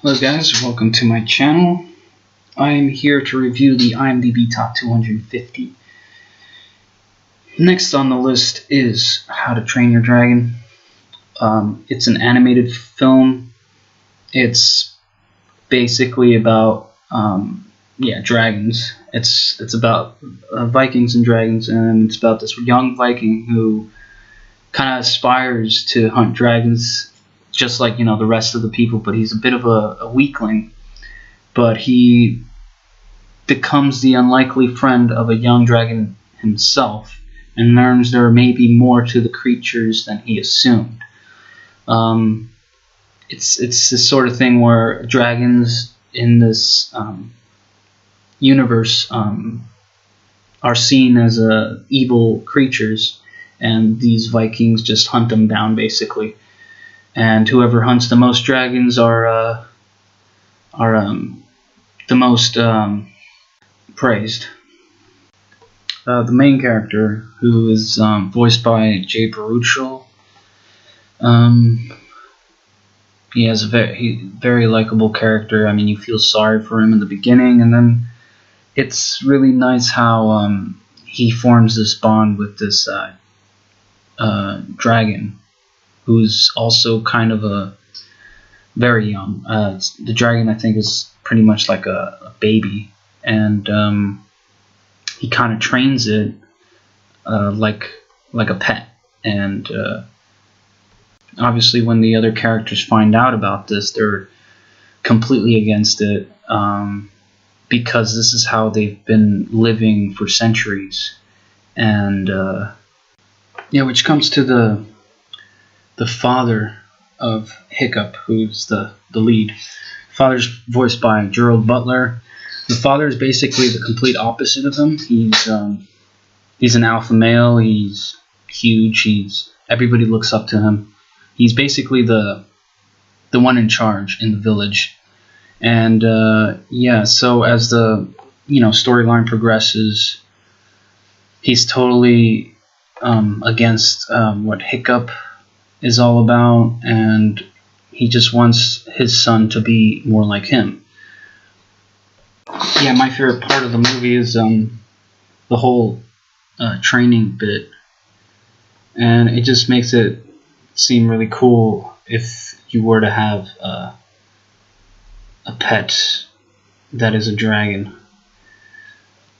Hello guys, welcome to my channel. I am here to review the IMDB Top 250. Next on the list is How to Train Your Dragon. It's an animated film. It's basically about dragons. It's about Vikings and dragons, and it's about this young Viking who kind of aspires to hunt dragons just like the rest of the people, but he's a bit of a weakling. But he becomes the unlikely friend of a young dragon himself and learns there may be more to the creatures than he assumed. It's this sort of thing where dragons in this universe are seen as evil creatures, and these Vikings just hunt them down basically. And whoever hunts the most dragons are the most praised. The main character, who is voiced by Jay Baruchel, he has a very likable character. I mean, you feel sorry for him in the beginning, and then it's really nice how he forms this bond with this dragon, who's also kind of very young. The dragon, I think, is pretty much like a baby, and he kind of trains it like a pet. And obviously, when the other characters find out about this, they're completely against it, because this is how they've been living for centuries. And which comes to the father of Hiccup, who's the lead. Father's voiced by Gerald Butler. The father is basically the complete opposite of him. He's an alpha male. He's huge. Everybody looks up to him. He's basically the one in charge in the village. And so as the storyline progresses, he's totally against what Hiccup is all about, and he just wants his son to be more like him. Yeah, my favorite part of the movie is the whole training bit, and it just makes it seem really cool if you were to have a pet that is a dragon.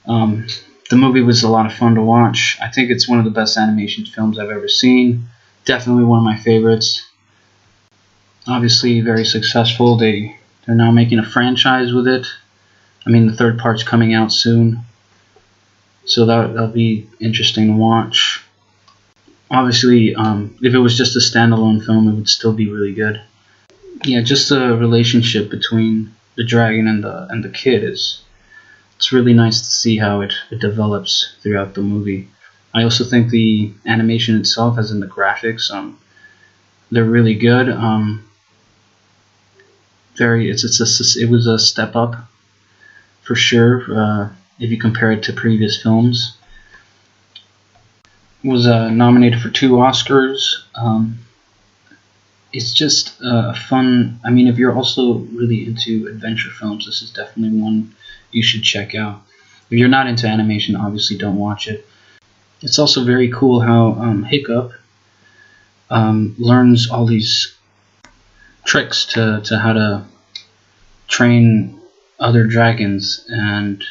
The movie was a lot of fun to watch. I think it's one of the best animation films I've ever seen. Definitely one of my favorites. Obviously very successful. They're now making a franchise with it. I mean, the third part's coming out soon, so that'll be interesting to watch. Obviously, if it was just a standalone film, it would still be really good. Yeah, just the relationship between the dragon and the kid it's really nice to see how it develops throughout the movie. I also think the animation itself, as in the graphics, they're really good. It was a step up for sure if you compare it to previous films. It was nominated for 2 Oscars. It's just fun. I mean, if you're also really into adventure films, this is definitely one you should check out. If you're not into animation, obviously don't watch it. It's also very cool how Hiccup learns all these tricks to how to train other dragons, and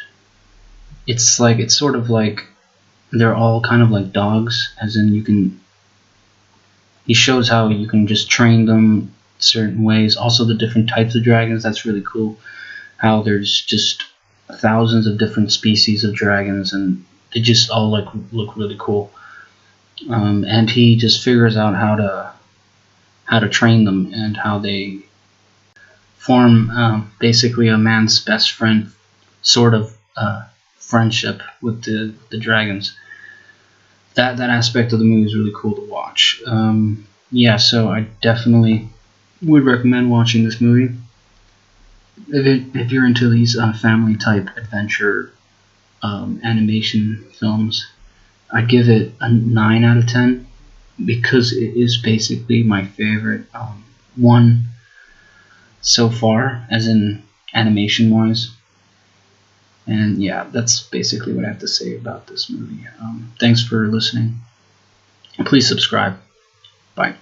it's sort of like they're all kind of like dogs, as in he shows how you can just train them certain ways. Also the different types of dragons, that's really cool, how there's just thousands of different species of dragons, and they just all look really cool. And he just figures out how to train them, and how they form basically a man's best friend sort of friendship with the dragons. That aspect of the movie is really cool to watch. So I definitely would recommend watching this movie if you're into these family type adventure animation films. I'd give it a 9 out of 10 because it is basically my favorite one so far, as in animation-wise. And yeah, that's basically what I have to say about this movie. Thanks for listening. Please subscribe. Bye.